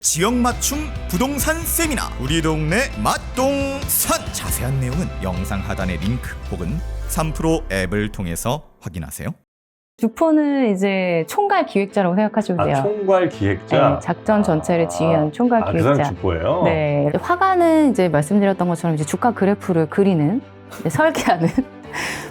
지역 맞춤 부동산 세미나 우리 동네 맛동산 자세한 내용은 영상 하단의 링크 혹은 3프로 앱을 통해서 확인하세요. 주포는 이제 총괄 기획자라고 생각하시면 돼요. 총괄 기획자? 네, 작전 전체를 지휘하는 총괄 그 기획자. 사람 주포예요? 네. 화가는 이제 말씀드렸던 것처럼 이제 주가 그래프를 그리는, 설계하는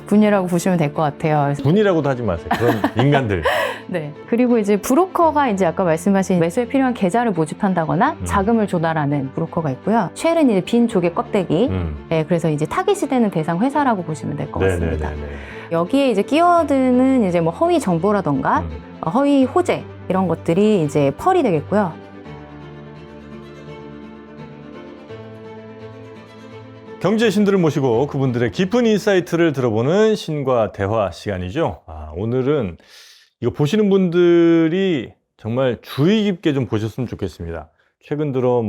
분야라고 보시면 될 것 같아요. 그래서 분이라고도 하지 마세요. 그런 인간들. 네. 그리고 이제 브로커가 이제 아까 말씀하신 매수에 필요한 계좌를 모집한다거나 자금을 조달하는 브로커가 있고요. 쉘은 이제 빈 조개 껍데기. 네, 그래서 이제 타깃이 되는 대상 회사라고 보시면 될 것 같습니다. 여기에 이제 끼어드는 이제 뭐 허위 정보라던가 허위 호재 이런 것들이 이제 펄이 되겠고요. 경제의 신들을 모시고 그분들의 깊은 인사이트를 들어보는 신과 대화 시간이죠. 오늘은 이거 보시는 분들이 정말 주의 깊게 좀 보셨으면 좋겠습니다. 최근 들어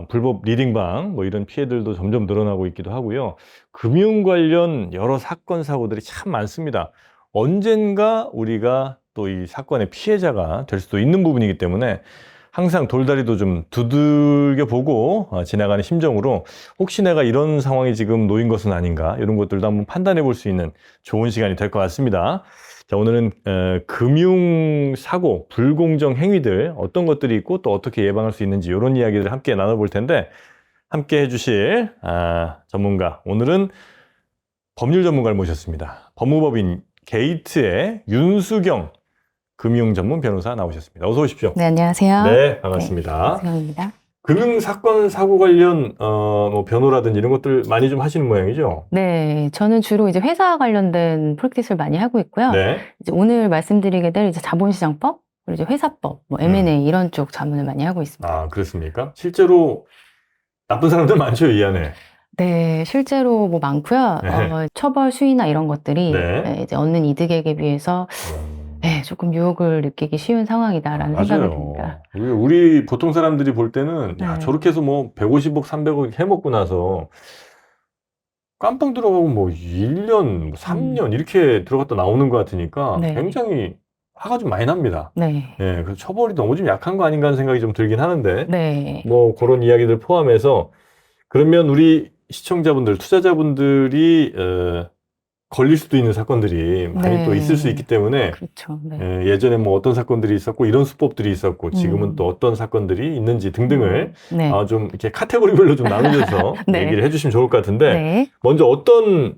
불법 리딩방 이런 피해들도 점점 늘어나고 있기도 하고요. 금융 관련 여러 사건 사고들이 참 많습니다. 언젠가 우리가 또 이 사건의 피해자가 될 수도 있는 부분이기 때문에 항상 돌다리도 좀 두들겨 보고 지나가는 심정으로 혹시 내가 이런 상황에 지금 놓인 것은 아닌가 이런 것들도 한번 판단해 볼 수 있는 좋은 시간이 될 것 같습니다. 자, 오늘은 금융사고, 불공정 행위들 어떤 것들이 있고 또 어떻게 예방할 수 있는지 이런 이야기를 함께 나눠볼 텐데 함께 해주실 전문가, 오늘은 법률 전문가를 모셨습니다. 법무법인 게이트의 윤수경 금융전문 변호사 나오셨습니다. 어서 오십시오. 네, 안녕하세요. 네, 반갑습니다. 네, 윤수경입니다. 금융사건 사고 관련 변호라든지 이런 것들 많이 좀 하시는 모양이죠? 네, 저는 주로 이제 회사 관련된 프랙티스를 많이 하고 있고요. 네. 이제 오늘 말씀드리게 될 이제 자본시장법, 그리고 이제 회사법, M&A 이런 쪽 자문을 많이 하고 있습니다. 아, 그렇습니까? 실제로 나쁜 사람들 많죠, 이 안에? 네, 실제로 많고요. 네. 처벌 수위나 이런 것들이 네. 이제 얻는 이득액에 비해서 네, 조금 유혹을 느끼기 쉬운 상황이다라는 생각이 듭니다. 우리 보통 사람들이 볼 때는 야, 네. 저렇게 해서 150억, 300억 해먹고 나서 깜빵 들어가고 1년, 3년 이렇게 들어갔다 나오는 것 같으니까 네. 굉장히 화가 좀 많이 납니다. 네. 네, 그래서 처벌이 너무 좀 약한 거 아닌가 하는 생각이 좀 들긴 하는데 네. 그런 이야기들 포함해서 그러면 우리 시청자분들, 투자자분들이 걸릴 수도 있는 사건들이 많이 네. 또 있을 수 있기 때문에 그렇죠. 네. 예전에 어떤 사건들이 있었고 이런 수법들이 있었고 지금은 또 어떤 사건들이 있는지 등등을 네. 좀 이렇게 카테고리별로 좀 나누셔서 네. 얘기를 해주시면 좋을 것 같은데 네. 먼저 어떤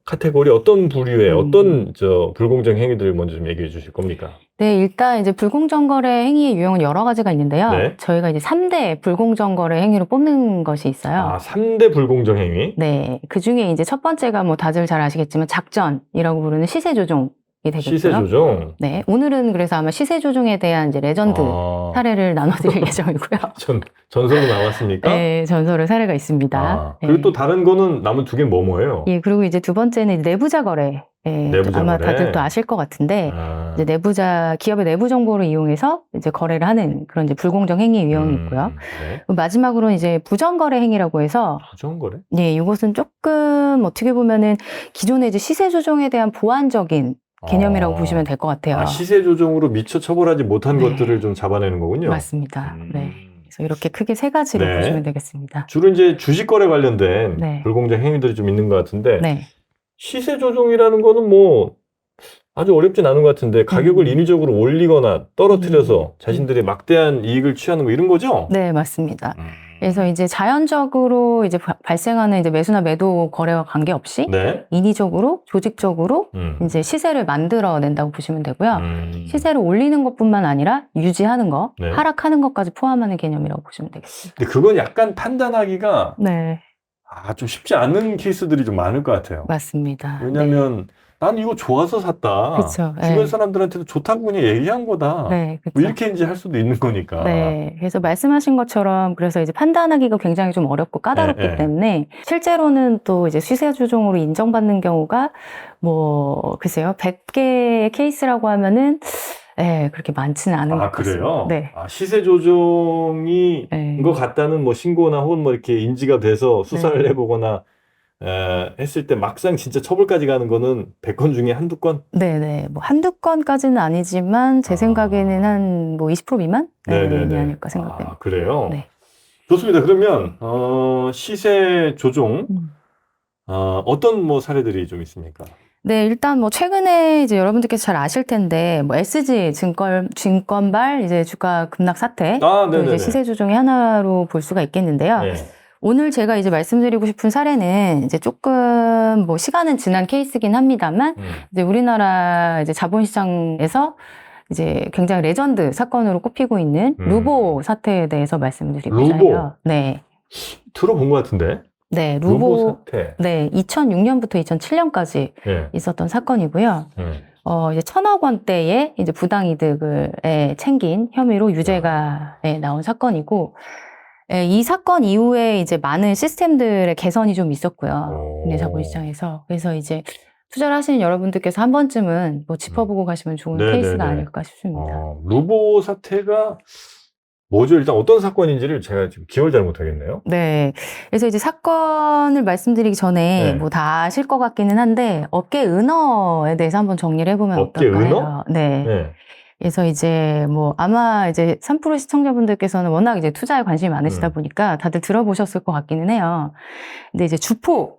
카테고리, 어떤 부류의 어떤 불공정 행위들을 먼저 좀 얘기해 주실 겁니까? 네, 일단 이제 불공정 거래 행위의 유형은 여러 가지가 있는데요. 네. 저희가 이제 3대 불공정 거래 행위로 뽑는 것이 있어요. 3대 불공정 행위? 네. 그 중에 이제 첫 번째가 다들 잘 아시겠지만 작전이라고 부르는 시세 조종이 되겠고요. 시세 조종? 네. 오늘은 그래서 아마 시세 조종에 대한 이제 레전드 사례를 나눠드릴 예정이고요. 전설로 나왔습니까? 네, 전설의 사례가 있습니다. 그리고 네. 또 다른 거는 남은 두 개는 뭐예요? 예, 그리고 이제 두 번째는 이제 내부자 거래. 내부자 아마 거래. 다들 또 아실 것 같은데, 이제 기업의 내부 정보를 이용해서 이제 거래를 하는 그런 이제 불공정 행위 유형이 있고요. 네. 마지막으로는 이제 부정거래 행위라고 해서, 부정거래? 예, 이것은 조금 어떻게 보면은 기존의 이제 시세 조정에 대한 보완적인 개념이라고 보시면 될 것 같아요. 시세 조정으로 미처 처벌하지 못한 네. 것들을 좀 잡아내는 거군요. 맞습니다. 네. 그래서 이렇게 크게 세 가지로 네. 보시면 되겠습니다. 주로 이제 주식 거래 관련된 네. 불공정 행위들이 좀 있는 것 같은데 네. 시세 조정이라는 거는 아주 어렵진 않은 것 같은데 가격을 인위적으로 올리거나 떨어뜨려서 자신들의 막대한 이익을 취하는 거 이런 거죠? 네, 맞습니다. 그래서 이제 자연적으로 이제 발생하는 이제 매수나 매도 거래와 관계없이 네. 인위적으로, 조직적으로 이제 시세를 만들어낸다고 보시면 되고요. 시세를 올리는 것뿐만 아니라 유지하는 거, 네. 하락하는 것까지 포함하는 개념이라고 보시면 되겠습니다. 근데 그건 약간 판단하기가 네, 좀 쉽지 않은 케이스들이 좀 많을 것 같아요. 맞습니다. 왜냐하면 난 이거 좋아서 샀다. 그쵸, 주변 네. 사람들한테도 좋다고 그냥 얘기한 거다. 네, 그렇죠. 이렇게 이제 할 수도 있는 거니까. 네, 그래서 말씀하신 것처럼 그래서 이제 판단하기가 굉장히 좀 어렵고 까다롭기 네. 때문에 실제로는 또 이제 시세 조종으로 인정받는 경우가 글쎄요, 100개의 케이스라고 하면은 네, 그렇게 많지는 않은 것 같습니다. 그래요? 네. 시세 조정이 네. 것 같다는 신고나 혹은 이렇게 인지가 돼서 수사를 네. 해보거나 했을 때 막상 진짜 처벌까지 가는 거는 100건 중에 한두 건? 네네. 뭐 한두 건까지는 아니지만 제 생각에는 한 뭐 20% 미만? 이 아닐까 생각됩니다. 그래요? 네. 좋습니다. 그러면 시세 조종 어떤 뭐 사례들이 좀 있습니까? 네, 일단 뭐 최근에 이제 여러분들께서 잘 아실 텐데 뭐 SG 증권발 이제 주가 급락 사태 또 이제 시세 조정의 하나로 볼 수가 있겠는데요. 네. 오늘 제가 이제 말씀드리고 싶은 사례는 이제 조금 뭐 시간은 지난 케이스긴 합니다만 이제 우리나라 이제 자본시장에서 이제 굉장히 레전드 사건으로 꼽히고 있는 루보 사태에 대해서 말씀드리고자 해요. 네. 들어본 것 같은데? 네, 루보 사태. 네, 2006년부터 2007년까지 있었던 사건이고요. 이제 1,000억 원대의 이제 부당이득을 챙긴 혐의로 유죄가 나온 사건이고, 이 사건 이후에 이제 많은 시스템들의 개선이 좀 있었고요. 국내 자본시장에서. 그래서 이제 투자를 하시는 여러분들께서 한 번쯤은 뭐 짚어보고 가시면 좋은 케이스가 아닐까 싶습니다. 루보 사태가 뭐죠? 일단 어떤 사건인지를 제가 지금 기억을 잘 못하겠네요. 네. 그래서 이제 사건을 말씀드리기 전에 뭐 다 아실 것 같기는 한데, 업계 은어에 대해서 한번 정리를 해보면 업계 어떨까요? 은어? 네. 그래서 이제 뭐 아마 이제 3프로 시청자분들께서는 워낙 이제 투자에 관심이 많으시다 보니까 다들 들어보셨을 것 같기는 해요. 근데 이제 주포,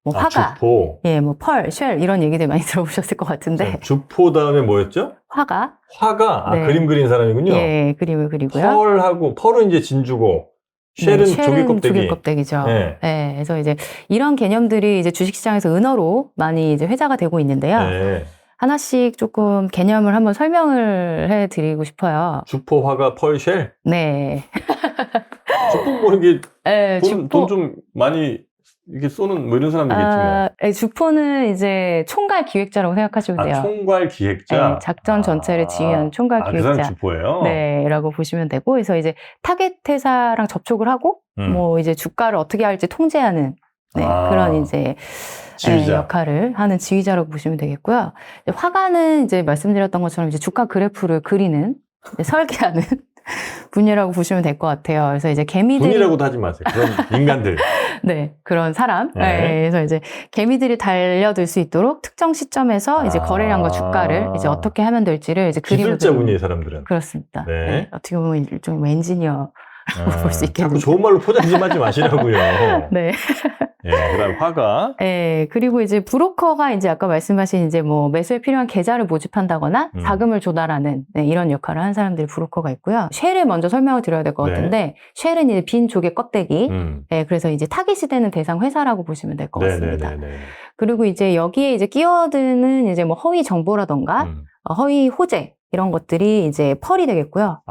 뭐 화가, 주포. 예, 뭐 펄, 쉘 이런 얘기들 많이 들어보셨을 것 같은데. 주포 다음에 뭐였죠? 화가. 화가 그림 그린 사람이군요. 예, 그림을 그리고요. 펄은 이제 진주고 쉘은 조개 껍데기. 조개 껍데기죠. 네. 그래서 이제 이런 개념들이 이제 주식시장에서 은어로 많이 이제 회자가 되고 있는데요. 하나씩 조금 개념을 한번 설명을 해드리고 싶어요. 주포, 화가, 펄, 쉘? 네. 주포 뭐 이게 돈 주포. 좀 많이 이게 쏘는 뭐 이런 사람이겠지 뭐. 주포는 이제 총괄 기획자라고 생각하시면 돼요. 총괄 기획자? 네, 작전 전체를 지휘하는 총괄 기획자. 그 사람 주포예요? 네, 라고 보시면 되고, 그래서 이제 타겟 회사랑 접촉을 하고, 뭐 이제 주가를 어떻게 할지 통제하는 그런 이제 지휘자. 역할을 하는 지휘자라고 보시면 되겠고요. 화가는 이제 말씀드렸던 것처럼 이제 주가 그래프를 그리는, 설계하는 분야라고 보시면 될 것 같아요. 그래서 이제 개미들이. 분이라고도 하지 마세요. 그런 인간들. 네, 그런 사람. 그래서 이제 개미들이 달려들 수 있도록 특정 시점에서 이제 거래량과 주가를 이제 어떻게 하면 될지를 이제 기술자분이 사람들은. 그렇습니다. 네. 어떻게 보면 일종의 엔지니어. 볼 수 있겠네요. 자꾸 좋은 말로 포장 좀 하지 마시라고요. 네. 그다음 화가. 그리고 이제 브로커가 이제 아까 말씀하신 이제 뭐 매수에 필요한 계좌를 모집한다거나 자금을 조달하는 이런 역할을 하는 사람들이 브로커가 있고요. 쉘을 먼저 설명을 드려야 될 것 같은데 쉘은 이제 빈 조개 껍데기. 그래서 이제 타깃이 되는 대상 회사라고 보시면 될 것 같습니다. 그리고 이제 여기에 이제 끼어드는 이제 뭐 허위 정보라던가 허위 호재 이런 것들이 이제 펄이 되겠고요.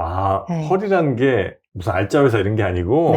펄이라는 게 무슨 알짜 회사 이런 게 아니고,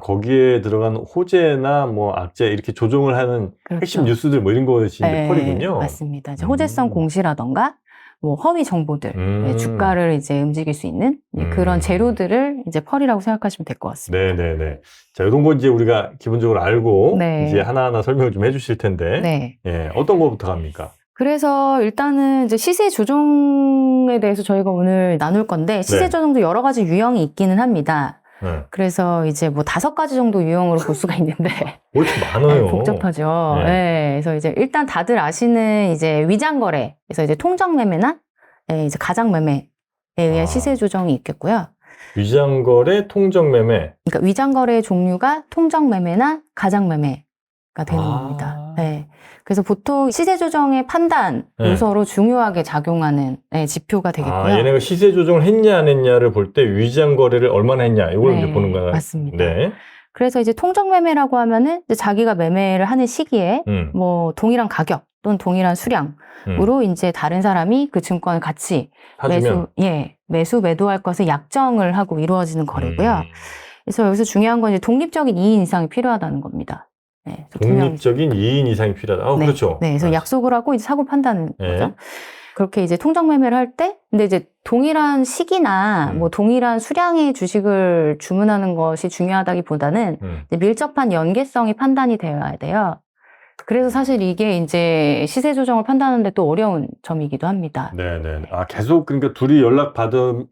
거기에 들어간 호재나 뭐 악재 이렇게 조종을 하는 핵심 뉴스들 뭐 이런 것이 이제 펄이군요. 맞습니다. 이제 호재성 공시라던가, 뭐 허위 정보들, 주가를 이제 움직일 수 있는 그런 재료들을 이제 펄이라고 생각하시면 될 것 같습니다. 네네네. 자, 이런 거 이제 우리가 기본적으로 알고 이제 하나하나 설명을 좀 해주실 텐데, 어떤 거부터 갑니까? 그래서 일단은 이제 시세 조정에 대해서 저희가 오늘 나눌 건데 시세 조정도 여러 가지 유형이 있기는 합니다. 그래서 이제 뭐 5가지 정도 유형으로 볼 수가 있는데 왜 이렇게 많아요? 복잡하죠. 그래서 이제 일단 다들 아시는 이제 위장거래, 그래서 이제 통정매매나 이제 가장매매에 의한 시세 조정이 있겠고요. 위장거래, 통정매매. 그러니까 위장거래의 종류가 통정매매나 가장매매가 되는 겁니다. 그래서 보통 시세 조정의 판단 요소로 중요하게 작용하는 지표가 되겠고요. 얘네가 시세 조정을 했냐 안 했냐를 볼 때 위장 거래를 얼마나 했냐 이걸 이제 보는 거예요. 맞습니다. 그래서 이제 통정 매매라고 하면은 이제 자기가 매매를 하는 시기에 뭐 동일한 가격 또는 동일한 수량으로 이제 다른 사람이 그 증권을 같이 매수 매도할 것을 약정을 하고 이루어지는 거래고요. 그래서 여기서 중요한 건 이제 독립적인 2인 이상이 필요하다는 겁니다. 독립적인 2인 이상이 필요하다. 그렇죠. 그래서 약속을 하고 이제 사고 판단하는 거죠. 그렇게 이제 통정 매매를 할 때, 근데 이제 동일한 시기나 뭐 동일한 수량의 주식을 주문하는 것이 중요하다기보다는 이제 밀접한 연계성이 판단이 되어야 돼요. 그래서 사실 이게 이제 시세 조정을 판단하는데 또 어려운 점이기도 합니다. 네네. 아, 계속 그러니까 둘이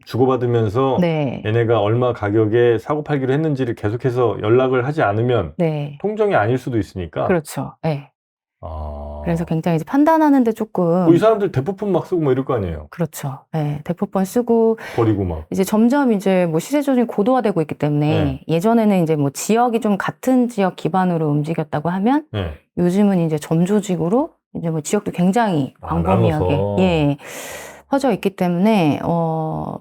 주고받으면서 네. 얘네가 얼마 가격에 사고 팔기로 했는지를 계속해서 연락을 하지 않으면 네. 통정이 아닐 수도 있으니까. 그렇죠. 네. 아. 그래서 굉장히 이제 판단하는데 조금 이 사람들 대포폰 막 쓰고 뭐 이럴 거 아니에요. 그렇죠. 네. 대포폰 쓰고 버리고 막. 이제 점점 이제 뭐 시세 조정이 고도화되고 있기 때문에 네. 예전에는 이제 뭐 지역이 좀 같은 지역 기반으로 움직였다고 하면 네. 요즘은 이제 점조직으로 이제 뭐 지역도 굉장히 광범위하게 나눠서. 예. 퍼져 있기 때문에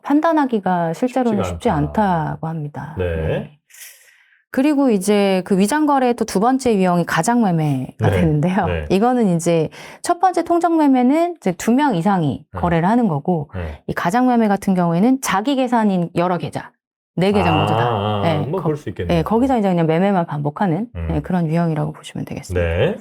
판단하기가 실제로는 쉽지가 쉽지 않다. 않다고 합니다. 네. 그리고 이제 그 위장거래의 또 두 번째 유형이 가장매매가 네. 되는데요. 네. 이거는 이제 첫 번째 통정매매는 이제 2명 이상이 네. 거래를 하는 거고, 네. 이 가장매매 같은 경우에는 자기 계산인 여러 계좌, 4계좌 모두 다. 네, 뭐 그럴 수 있겠네요. 네, 거기서 이제 그냥 매매만 반복하는 음. 네, 그런 유형이라고 보시면 되겠습니다. 네.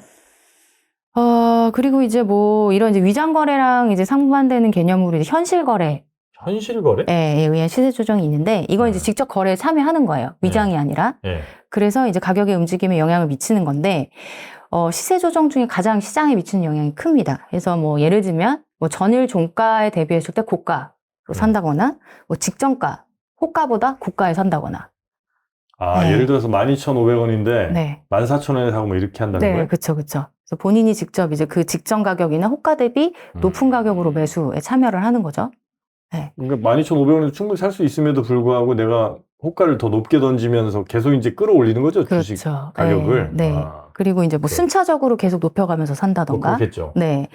그리고 이제 뭐 이런 이제 위장거래랑 이제 상반되는 개념으로 이제 현실거래 현실 거래? 에 의한 시세 조정이 있는데 이건 이제 직접 거래에 참여하는 거예요. 위장이 아니라. 네. 그래서 이제 가격의 움직임에 영향을 미치는 건데 시세 조정 중에 가장 시장에 미치는 영향이 큽니다. 그래서 뭐 예를 들면 뭐 전일 종가에 대비했을 때 고가로 산다거나 뭐 직전가, 호가보다 고가에 산다거나. 아, 네. 예를 들어서 12,500원인데 네. 14,000원에 사고 뭐 이렇게 한다는 네, 거예요? 그렇죠, 그렇죠. 그래서 본인이 직접 이제 그 직전 가격이나 호가 대비 높은 가격으로 매수에 참여를 하는 거죠. 네. 그러니까 12,500원에도 충분히 살 수 있음에도 불구하고 내가 호가를 더 높게 던지면서 계속 이제 끌어올리는 거죠, 주식 그렇죠. 가격을. 네. 네. 아, 그리고 이제 뭐 그래. 순차적으로 계속 높여가면서 뭐 산다던가. 그렇겠죠. 네.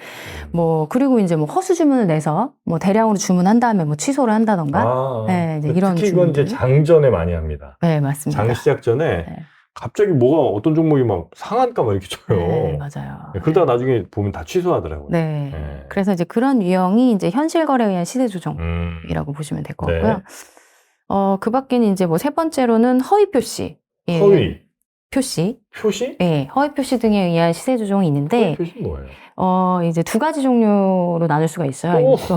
뭐 그리고 이제 뭐 허수 주문을 내서 뭐 대량으로 주문한 다음에 뭐 취소를 한다던가. 아, 네, 이제 이런 특히 이건 이제 주문들. 장전에 많이 합니다. 네, 맞습니다. 장 시작 전에 네. 갑자기 뭐가 어떤 종목이 막 상한가 막 이렇게 쳐요. 네, 맞아요. 네, 그러다가 나중에 보면 다 취소하더라고요. 네. 네. 그래서 이제 그런 유형이 이제 현실 거래에 의한 시세 조정이라고 보시면 될 것 네. 같고요. 그 밖에는 이제 뭐 세 번째로는 허위 표시. 예, 허위 표시. 표시? 네, 허위 표시 등에 의한 시세 조정이 있는데, 허위 표시 뭐예요? 이제 두 가지 종류로 나눌 수가 있어요. 오! 이것도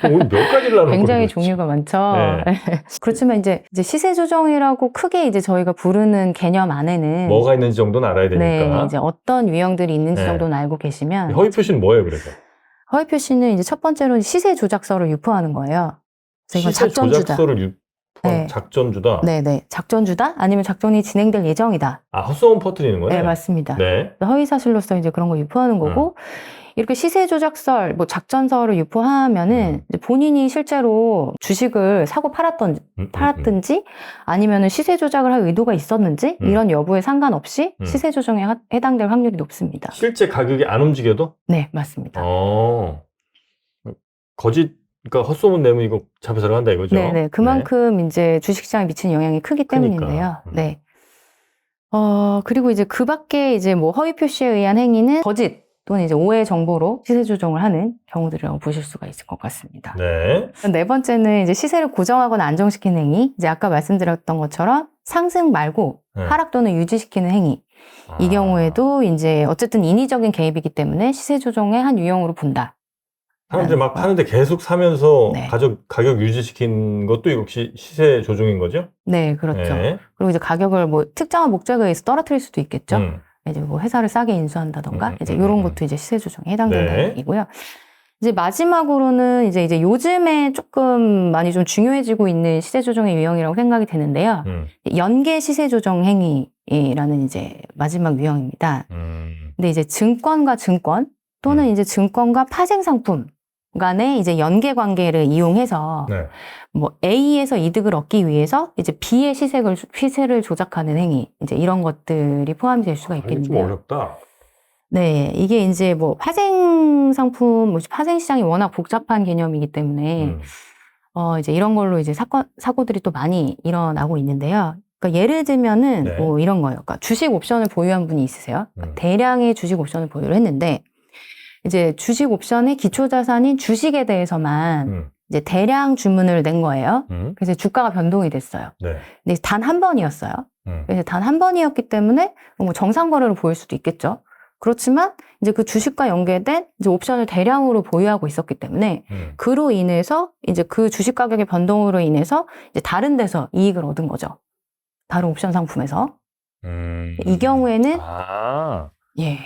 오늘 몇 가지를 나눌 굉장히 거예요, 종류가 많죠. 네. 그렇지만 이제 시세 조정이라고 크게 이제 저희가 부르는 개념 안에는 뭐가 있는지 정도는 알아야 되니까. 네, 이제 어떤 유형들이 있는지 네. 정도는 알고 계시면 허위 표시는 뭐예요, 그래서? 허위 표시는 이제 첫 번째로는 시세 조작서를 유포하는 거예요. 그래서 이건 시세 작전주다. 조작서를 유포한 네. 작전주다. 네네. 작전주다? 아니면 작전이 진행될 예정이다. 아, 헛소문 퍼뜨리는 거네. 네, 맞습니다. 네. 허위 사실로서 이제 그런 걸 유포하는 거고, 이렇게 시세 조작설, 뭐 작전서를 유포하면은 이제 본인이 실제로 주식을 사고 팔았든지 아니면은 시세 조작을 할 의도가 있었는지 이런 여부에 상관없이 시세 조정에 해당될 확률이 높습니다. 실제 가격이 안 움직여도? 네, 맞습니다. 거짓, 그러니까 헛소문 내면 이거 잡혀 들어간다 이거죠? 네네. 그만큼 이제 주식시장에 미치는 영향이 크기 때문인데요. 네. 그리고 이제 그 밖에 이제 뭐 허위 표시에 의한 행위는 거짓 또는 이제 오해 정보로 시세 조정을 하는 경우들이라고 보실 수가 있을 것 같습니다. 네. 네 번째는 이제 시세를 고정하거나 안정시키는 행위. 이제 아까 말씀드렸던 것처럼 상승 말고 네. 하락 또는 유지시키는 행위. 이 경우에도 이제 어쨌든 인위적인 개입이기 때문에 시세 조정의 한 유형으로 본다. 사람들이 막 파는데 계속 사면서 네. 가격 유지시킨 것도 역시 시세 조정인 거죠? 네, 그렇죠. 네. 그리고 이제 가격을 뭐 특정한 목적에 의해서 떨어뜨릴 수도 있겠죠. 이제 뭐 회사를 싸게 인수한다던가 이제 이런 것도 이제 시세 조정에 해당되는 네. 행위고요. 이제 마지막으로는 이제 요즘에 조금 많이 좀 중요해지고 있는 시세 조정의 유형이라고 생각이 되는데요. 연계 시세 조정 행위라는 이제 마지막 유형입니다. 근데 이제 증권과 증권 또는 이제 증권과 파생 상품 간의 이제 연계 관계를 이용해서 네. 뭐 A에서 이득을 얻기 위해서 이제 B의 시세를 조작하는 행위, 이제 이런 것들이 포함이 될 수가 이게 좀 있겠는데요. 어렵다. 네, 이게 이제 뭐 파생 상품, 뭐 파생 시장이 워낙 복잡한 개념이기 때문에 이제 이런 걸로 이제 사고들이 또 많이 일어나고 있는데요. 그러니까 예를 들면은 네. 뭐 이런 거예요. 그러니까 주식 옵션을 보유한 분이 있으세요. 그러니까 대량의 주식 옵션을 보유를 했는데 이제 주식 옵션의 기초 자산인 주식에 대해서만 이제 대량 주문을 낸 거예요. 그래서 주가가 변동이 됐어요. 네. 근데 단 한 번이었어요. 그래서 단 한 번이었기 때문에 뭐 정상 거래로 보일 수도 있겠죠. 그렇지만 이제 그 주식과 연계된 이제 옵션을 대량으로 보유하고 있었기 때문에 그로 인해서 이제 그 주식 가격의 변동으로 인해서 이제 다른 데서 이익을 얻은 거죠. 다른 옵션 상품에서. 이 경우에는 예.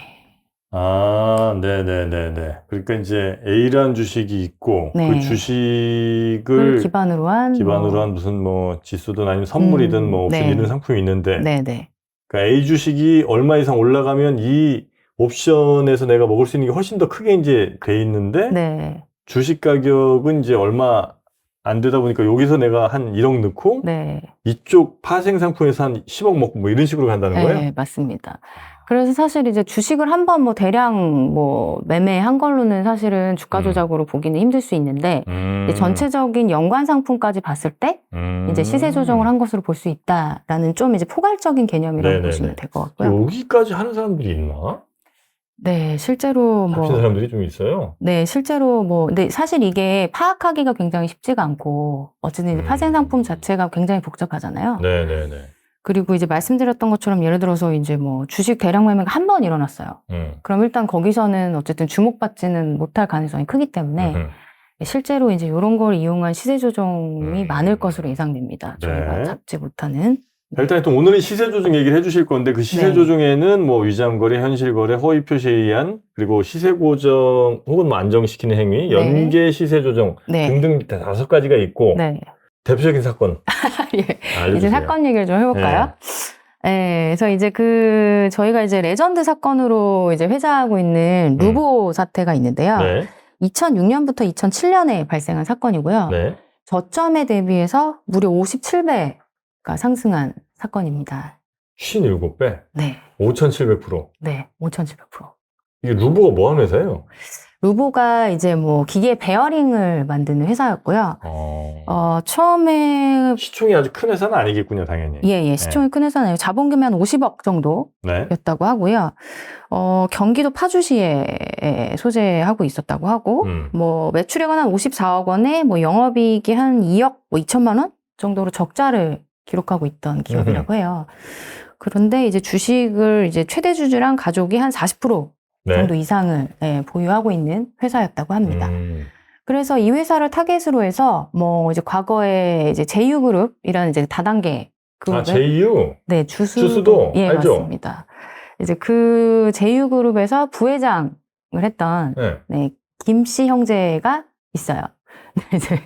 아, 네네네네. 그러니까 이제 A라는 주식이 있고, 네. 그 주식을 그 기반으로 한 한 무슨 뭐 지수든 아니면 선물이든 뭐 옵션 네. 이런 상품이 있는데, 네네. 그러니까 A 주식이 얼마 이상 올라가면 이 옵션에서 내가 먹을 수 있는 게 훨씬 더 크게 이제 돼 있는데, 네. 주식 가격은 이제 얼마 안 되다 보니까 여기서 내가 한 1억 넣고, 네. 이쪽 파생 상품에서 한 10억 먹고 뭐 이런 식으로 간다는 거예요? 네, 맞습니다. 그래서 사실 이제 주식을 한번 뭐 대량 뭐 매매한 걸로는 사실은 주가 조작으로 보기는 힘들 수 있는데 이제 전체적인 연관 상품까지 봤을 때 이제 시세 조정을 한 것으로 볼 수 있다라는 좀 이제 포괄적인 개념이라고 네네네. 보시면 될 것 같고요. 여기까지 하는 사람들이 있나? 네, 실제로 잡힌 뭐 사람들이 좀 있어요. 네, 실제로 뭐 근데 사실 이게 파악하기가 굉장히 쉽지가 않고 어쨌든 이제 파생 상품 자체가 굉장히 복잡하잖아요. 네네네. 그리고 이제 말씀드렸던 것처럼 예를 들어서 이제 뭐 주식 대량 매매가 한 번 일어났어요. 그럼 일단 거기서는 어쨌든 주목받지는 못할 가능성이 크기 때문에 실제로 이제 이런 걸 이용한 시세 조정이 많을 것으로 예상됩니다. 저희가 네. 잡지 못하는. 일단 또 오늘은 시세 조정 얘기를 해주실 건데 그 시세 네. 조정에는 뭐 위장 거래, 현실 거래, 허위 표시 의한 그리고 시세 고정 혹은 뭐 안정시키는 행위, 네. 연계 시세 조정 네. 등등 5가지가 있고 네. 대표적인 사건 예. 알려주세요. 이제 사건 얘기를 좀 해볼까요? 네. 그래서 이제 저희가 이제 레전드 사건으로 이제 회자하고 있는 루보 사태가 있는데요. 네. 2006년부터 2007년에 발생한 사건이고요. 네. 저점에 대비해서 무려 57배가 상승한 사건입니다. 57배, 네. 5,700%. 네. 5,700%. 이게 루보가 뭐 하는 회사예요? 루보가 이제 뭐 기계 베어링을 만드는 회사였고요. 처음에 시총이 아주 큰 회사는 아니겠군요, 당연히. 예, 시총이 큰 회사네요. 자본금이 한 50억 정도였다고 네. 하고요. 경기도 파주시에 소재하고 있었다고 하고, 뭐 매출액은 한 54억 원에 뭐 영업이익이 한 2억 뭐 2천만 원 정도로 적자를 기록하고 있던 기업이라고 해요. 그런데 이제 주식을 이제 최대 주주랑 가족이 한 40% 정도 이상을 보유하고 있는 회사였다고 합니다. 그래서 이 회사를 타겟으로 해서 뭐 이제 과거에 이제 제휴그룹이라는 이제 다단계 그룹의 제휴? 네, 주수도? 예, 알죠? 맞습니다. 이제 그 제휴그룹에서 부회장을 했던 네, 김씨 형제가 있어요. 이제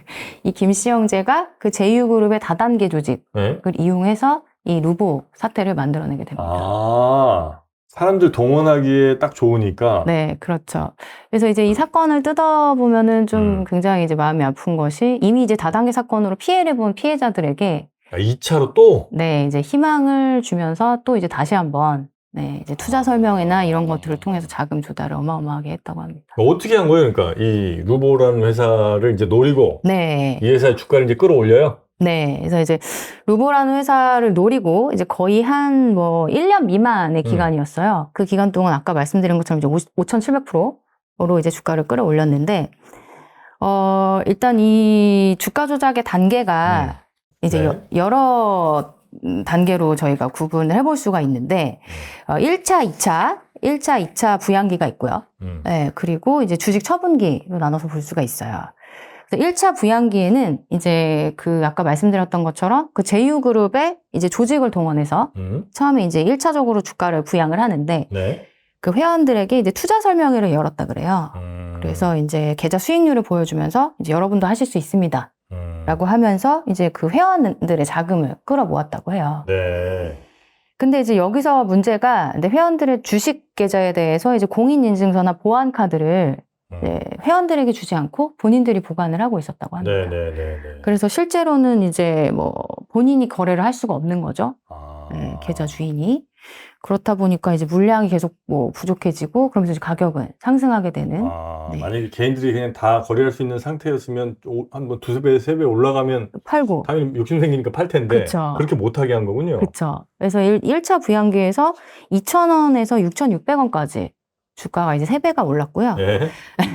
이 김씨 형제가 그 제휴그룹의 다단계 조직을 이용해서 이 루보 사태를 만들어내게 됩니다. 아, 사람들 동원하기에 딱 좋으니까. 네, 그렇죠. 그래서 이제 이 사건을 뜯어보면은 좀 굉장히 이제 마음이 아픈 것이 이미 이제 다단계 사건으로 피해를 본 피해자들에게 2차로 또? 네, 이제 희망을 주면서 또 이제 다시 한번 네, 이제 투자 설명회나 이런 것들을 통해서 자금 조달을 어마어마하게 했다고 합니다. 어떻게 한 거예요? 그러니까 이 루보라는 회사를 이제 노리고 네. 이 회사의 주가를 이제 끌어올려요? 네. 그래서 이제 루보라는 회사를 노리고 이제 거의 한 뭐 1년 미만의 기간이었어요. 그 기간 동안 아까 말씀드린 것처럼 이제 5,700%로 이제 주가를 끌어올렸는데 일단 이 주가 조작의 단계가 이제 여러 단계로 저희가 구분을 해볼 수가 있는데 1차, 2차 부양기가 있고요. 네, 그리고 이제 주식 처분기로 나눠서 볼 수가 있어요. 1차 부양기에는 이제 그 아까 말씀드렸던 것처럼 그 제휴그룹의 이제 조직을 동원해서 처음에 이제 1차적으로 주가를 부양을 하는데 그 회원들에게 이제 투자 설명회를 열었다 그래요. 그래서 이제 계좌 수익률을 보여주면서 이제 여러분도 하실 수 있습니다. 라고 하면서 이제 그 회원들의 자금을 끌어모았다고 해요. 네. 근데 이제 여기서 문제가 근데 회원들의 주식 계좌에 대해서 이제 공인인증서나 보안카드를 회원들에게 주지 않고 본인들이 보관을 하고 있었다고 합니다. 그래서 실제로는 이제 뭐 본인이 거래를 할 수가 없는 거죠. 계좌 주인이. 그렇다 보니까 이제 물량이 계속 뭐 부족해지고 그러면서 이제 가격은 상승하게 되는. 만약에 개인들이 그냥 다 거래할 수 있는 상태였으면 한 뭐 2배, 3배 올라가면 팔고. 당연히 욕심 생기니까 팔 텐데 그쵸. 그렇게 못하게 한 거군요. 그렇죠. 그래서 1차 부양기에서 2,000원에서 6,600원까지 주가가 이제 3배가 올랐고요.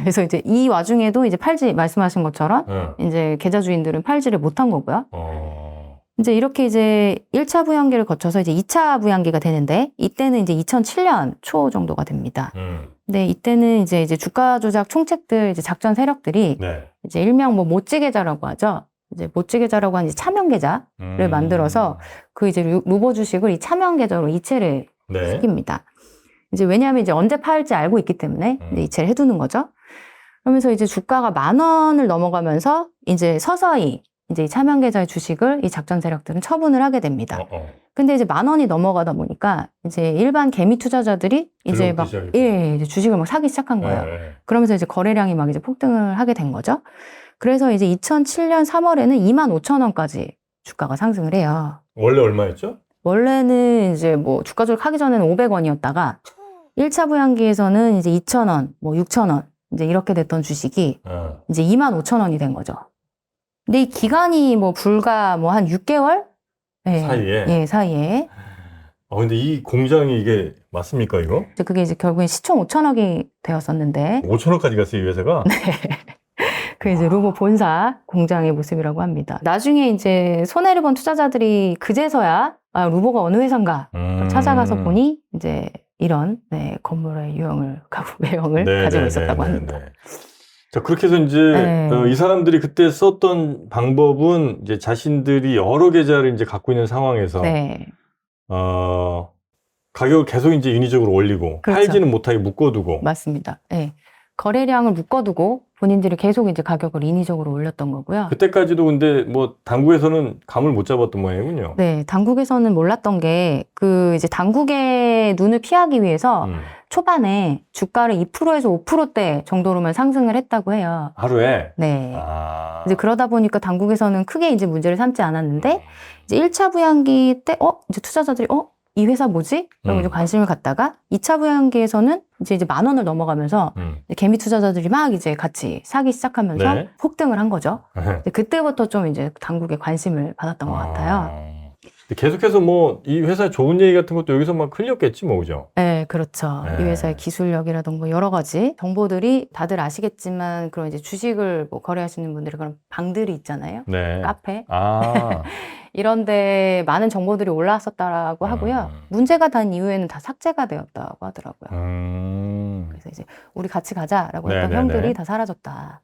그래서 이제 이 와중에도 이제 말씀하신 것처럼 이제 계좌 주인들은 팔지를 못한 거고요. 이제 이렇게 이제 1차 부양기를 거쳐서 이제 2차 부양기가 되는데 이때는 이제 2007년 초 정도가 됩니다. 근데 이때는 이제 주가 조작 총책들 이제 작전 세력들이 이제 일명 뭐 모찌 계좌라고 하죠. 이제 모찌 계좌라고 하는 이제 차명 계좌를 만들어서 그 이제 루보 주식을 이 차명 계좌로 이체를 시킵니다. 이제 왜냐하면 이제 언제 팔지 알고 있기 때문에 이제 이체를 해두는 거죠. 그러면서 이제 주가가 10,000원을 넘어가면서 이제 서서히 이제 이 차명 계좌의 주식을 이 작전 세력들은 처분을 하게 됩니다. 근데 이제 10,000원이 넘어가다 보니까 이제 일반 개미 투자자들이 이제 막 이제 주식을 막 사기 시작한 거예요. 그러면서 이제 거래량이 막 이제 폭등을 하게 된 거죠. 그래서 이제 2007년 3월에는 25,000원까지 주가가 상승을 해요. 원래 얼마였죠? 원래는 이제 뭐 주가 조작하기 전에는 500원이었다가 1차 부양기에서는 이제 2,000원, 뭐 6,000원 이제 이렇게 됐던 주식이 이제 25,000원이 된 거죠. 근데 이 기간이 뭐 불과 뭐 한 6개월 사이에. 예, 사이에. 근데 이 공장이 이게 맞습니까, 이거? 그게 이제 결국엔 시총 5,000억이 되었었는데 5천억까지 갔어요, 이 회사가? 그 이제 루보 본사 공장의 모습이라고 합니다. 나중에 이제 손해를 본 투자자들이 그제서야 루보가 어느 회사인가 찾아가서 보니 이제 이런 건물의 유형을 가구 외형을 가지고 있었다고 합니다. 자, 그렇게 해서 이제 이 사람들이 그때 썼던 방법은 이제 자신들이 여러 계좌를 이제 갖고 있는 상황에서 가격을 계속 이제 인위적으로 올리고 그렇죠. 팔지는 못하게 묶어두고. 맞습니다. 네. 거래량을 묶어두고 본인들이 계속 이제 가격을 인위적으로 올렸던 거고요. 그때까지도 근데 뭐 당국에서는 감을 못 잡았던 모양이군요. 네, 당국에서는 몰랐던 게 그 이제 당국의 눈을 피하기 위해서 초반에 주가를 2%에서 5%대 정도로만 상승을 했다고 해요. 하루에? 네. 이제 그러다 보니까 당국에서는 크게 이제 문제를 삼지 않았는데 이제 1차 부양기 때 이제 투자자들이 이 회사 뭐지? 라고 이제 관심을 갖다가 2차 부양기에서는 이제 10,000원을 넘어가면서 개미 투자자들이 막 이제 같이 사기 시작하면서 폭등을 한 거죠. 그때부터 좀 이제 당국의 관심을 받았던 것 같아요. 계속해서 뭐 이 회사의 좋은 얘기 같은 것도 여기서 막 흘렸겠지 뭐, 그죠? 네, 그렇죠. 이 회사의 기술력이라든가 여러 가지 정보들이 다들 아시겠지만 그런 이제 주식을 뭐 거래하시는 분들이 그런 방들이 있잖아요. 카페. 이런데 많은 정보들이 올라왔었다라고 하고요. 문제가 된 이후에는 다 삭제가 되었다고 하더라고요. 그래서 이제 우리 같이 가자라고 했던 형들이 다 사라졌다.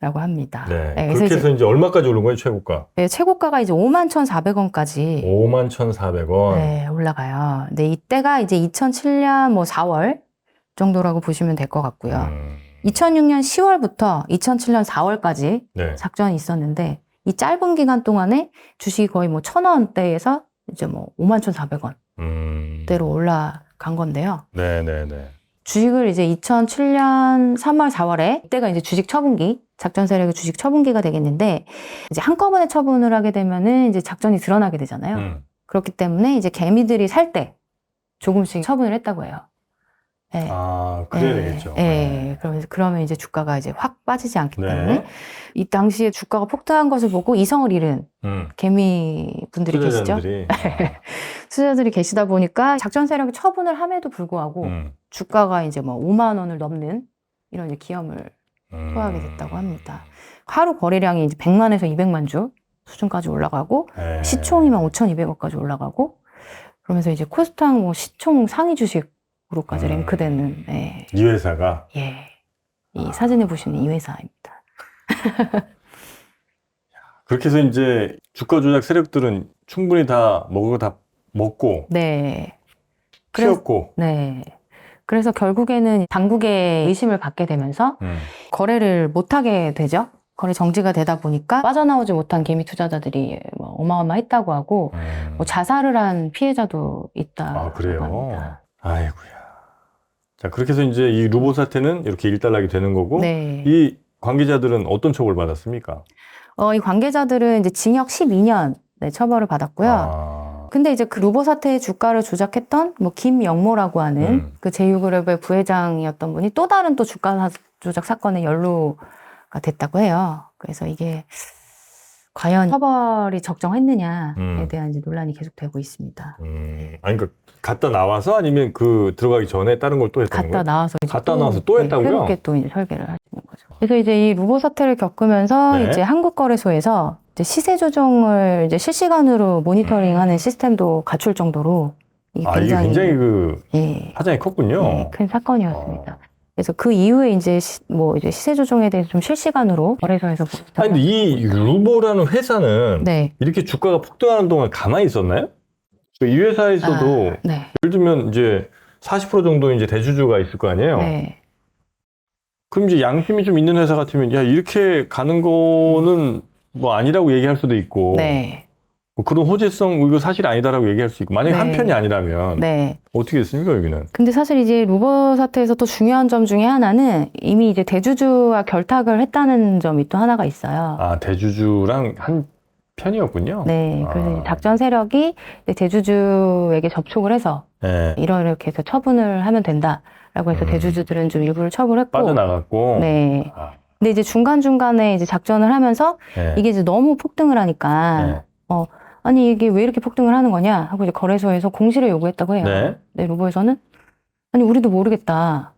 라고 합니다. 그렇게 해서 이제 얼마까지 오른 거예요, 최고가? 네, 최고가가 이제 51,400원까지 51,400원. 네, 올라가요. 근데 이때가 이제 2007년 뭐 4월 정도라고 보시면 될 것 같고요. 2006년 10월부터 2007년 4월까지 작전이 있었는데 이 짧은 기간 동안에 주식이 거의 뭐 1,000원대에서 이제 뭐 51,400원 대로 올라간 건데요. 주식을 이제 2007년 3월, 4월에 이때가 이제 주식 처분기, 작전 세력의 주식 처분기가 되겠는데 이제 한꺼번에 처분을 하게 되면은 이제 작전이 드러나게 되잖아요. 그렇기 때문에 이제 개미들이 살 때 조금씩 처분을 했다고 해요. 그래야 되겠죠. 그러면 이제 주가가 이제 확 빠지지 않기 때문에 이 당시에 주가가 폭등한 것을 보고 이성을 잃은 개미 분들이 계시죠. 투자자들이 계시다 보니까 작전 세력이 처분을 함에도 불구하고 주가가 이제 뭐 5만 원을 넘는 이런 이제 기염을 토하게 됐다고 합니다. 하루 거래량이 이제 100만에서 200만 주 수준까지 올라가고 시총이 막 5,200억까지 올라가고 그러면서 이제 코스닥 뭐 시총 상위 주식으로까지 랭크되는 이 회사가 이 사진에 보시는 이 회사입니다. 그렇게 해서 이제 주가 조작 세력들은 충분히 다 먹을 거 다 먹고 튀었고 그래서 결국에는 당국의 의심을 받게 되면서 거래를 못하게 되죠. 거래 정지가 되다 보니까 빠져나오지 못한 개미 투자자들이 뭐 어마어마했다고 하고 뭐 자살을 한 피해자도 있다고 합니다. 아이고야. 자, 그렇게 해서 이제 이 루보 사태는 이렇게 일단락이 되는 거고 이 관계자들은 어떤 처벌을 받았습니까? 이 관계자들은 이제 징역 12년 처벌을 받았고요. 근데 이제 그 루보 사태의 주가를 조작했던 뭐 김영모라고 하는 그 제휴그룹의 부회장이었던 분이 또 다른 또 주가 조작 사건에 연루가 됐다고 해요. 그래서 이게 과연 처벌이 적정했느냐에 대한 이제 논란이 계속되고 있습니다. 아니, 그러니까 갔다 나와서 아니면 그 들어가기 전에 다른 걸 또 했던 거예요? 갔다 나와서 또 했다고요? 새롭게 또 이제 설계를 하시는 거죠. 그래서 이제 이 루보 사태를 겪으면서 이제 한국거래소에서 이제 시세 조정을 이제 실시간으로 모니터링하는 시스템도 갖출 정도로 이게 굉장히 그 파장이 컸군요. 큰 사건이었습니다. 그래서 그 이후에 이제 이제 시세 조정에 대해서 좀 실시간으로 거래소에서 근데 이 루보라는 회사는 이렇게 주가가 폭등하는 동안 가만히 있었나요? 이 회사에서도 네. 예를 들면 이제 40% 정도 이제 대주주가 있을 거 아니에요. 네. 그럼 이제 양심이 좀 있는 회사 같으면 야 이렇게 가는 거는 뭐 아니라고 얘기할 수도 있고 네. 뭐 그런 호재성 이거 사실 아니다라고 얘기할 수 있고 만약에 네. 한 편이 아니라면 네. 어떻게 됐습니까 여기는? 근데 사실 이제 루버 사태에서 또 중요한 점 중에 하나는 이미 이제 대주주와 결탁을 했다는 점이 또 하나가 있어요. 아 대주주랑 한 편이었군요. 네. 그래서 이제 작전 세력이 대주주에게 접촉을 해서 네. 이렇게 해서 처분을 하면 된다라고 해서 대주주들은 좀 일부를 처분했고. 빠져나갔고. 네. 아, 근데 이제 중간중간에 이제 작전을 하면서 네. 이게 이제 너무 폭등을 하니까 네. 아니 이게 왜 이렇게 폭등을 하는 거냐 하고 이제 거래소에서 공시를 요구했다고 해요. 네. 네, 루버에서는 아니 우리도 모르겠다.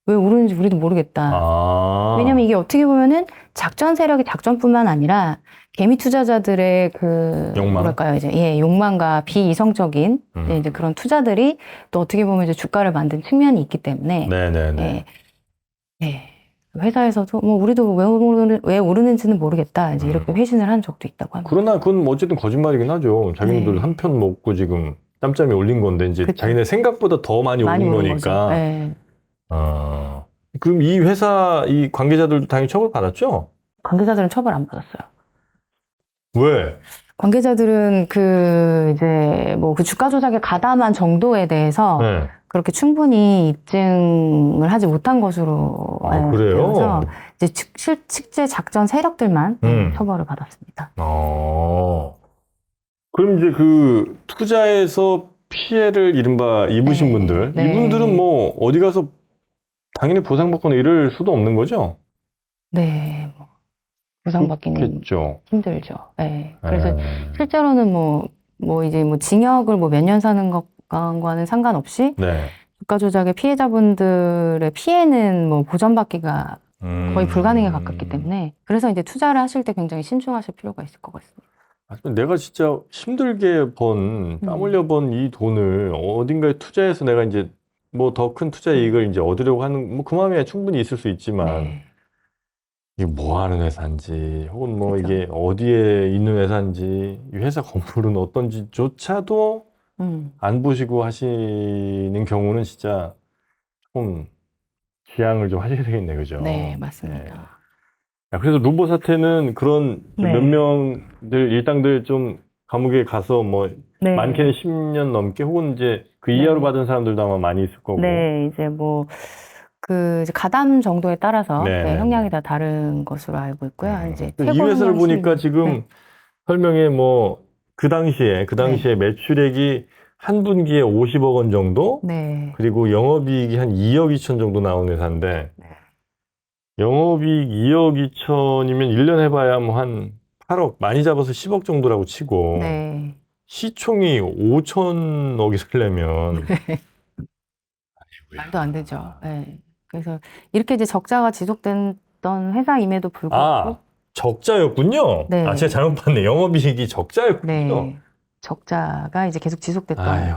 왜 오르는지 우리도 모르겠다. 아. 왜냐면 이게 어떻게 보면은 작전 세력이 작전뿐만 아니라 개미 투자자들의 그 욕망? 뭐랄까요 이제 욕망과 비이성적인 이제 그런 투자들이 또 어떻게 보면 이제 주가를 만든 측면이 있기 때문에 네네네. 네. 회사에서도 뭐 우리도 왜 오르는지는 모르겠다 이제 이렇게 회신을 한 적도 있다고 합니다. 그러나 그건 뭐 어쨌든 거짓말이긴 하죠. 자기네들 네. 한 편 먹고 지금 짬짬이 올린 건데 이제 그쵸. 자기네 생각보다 더 많이 오른 오른 거니까. 거죠. 네. 그럼 이 회사 이 관계자들도 당연히 처벌 받았죠? 관계자들은 처벌 안 받았어요. 왜? 관계자들은 그 이제 뭐 그 주가 조작에 가담한 정도에 대해서 네. 그렇게 충분히 입증을 하지 못한 것으로 아, 그래요? 되어서 이제 실제 작전 세력들만 처벌을 받았습니다. 그럼 이제 그 투자에서 피해를 이른바 입으신 네. 분들, 네. 이분들은 뭐 어디 가서 당연히 보상받거나 이럴 수도 없는 거죠? 네, 뭐 보상받기는 그렇겠죠. 힘들죠. 네. 그래서 실제로는 뭐 이제 뭐 징역을 뭐 몇 년 사는 것과는 상관없이 네. 주가 조작의 피해자분들의 피해는 뭐 보전받기가 거의 불가능에 가깝기 때문에 그래서 이제 투자를 하실 때 굉장히 신중하실 필요가 있을 것 같습니다. 하지만 내가 진짜 힘들게 땀 흘려 번 이 돈을 어딘가에 투자해서 내가 이제 뭐 더 큰 투자 이익을 이제 얻으려고 하는 뭐 그 마음이 충분히 있을 수 있지만 네. 이게 뭐 하는 회사인지 혹은 뭐 그쵸. 이게 어디에 있는 회사인지 이 회사 건물은 어떤지조차도 안 보시고 하시는 경우는 진짜 조금 지양을 좀 하셔야 되겠네, 그죠? 네, 맞습니다. 네. 야, 그래서 루버 사태는 그런 네. 몇 명들 일당들 좀 감옥에 가서 뭐 네. 많게는 10년 넘게 혹은 이제 그 네. 이하로 받은 사람들도 아마 많이 있을 거고. 네, 이제 뭐 그 가담 정도에 따라서 네. 네, 형량이 다 다른 것으로 알고 있고요. 이제 이 회사를 보니까 10. 지금 네. 설명에 뭐 그 당시에 매출액이 한 분기에 50억 원 정도, 네. 그리고 영업이익이 한 2억 2천 정도 나온 회사인데 네. 영업이익 2억 2천이면 1년 해봐야 뭐 한 8억, 많이 잡아서 10억 정도라고 치고 네. 시총이 5천억이 쓰려면 말도 안 되죠. 네. 그래서 이렇게 이제 적자가 지속됐던 회사임에도 불구하고 적자였군요. 네. 제가 잘못 봤네. 영업이익이 적자였군요. 네. 적자가 이제 계속 지속됐던 아유.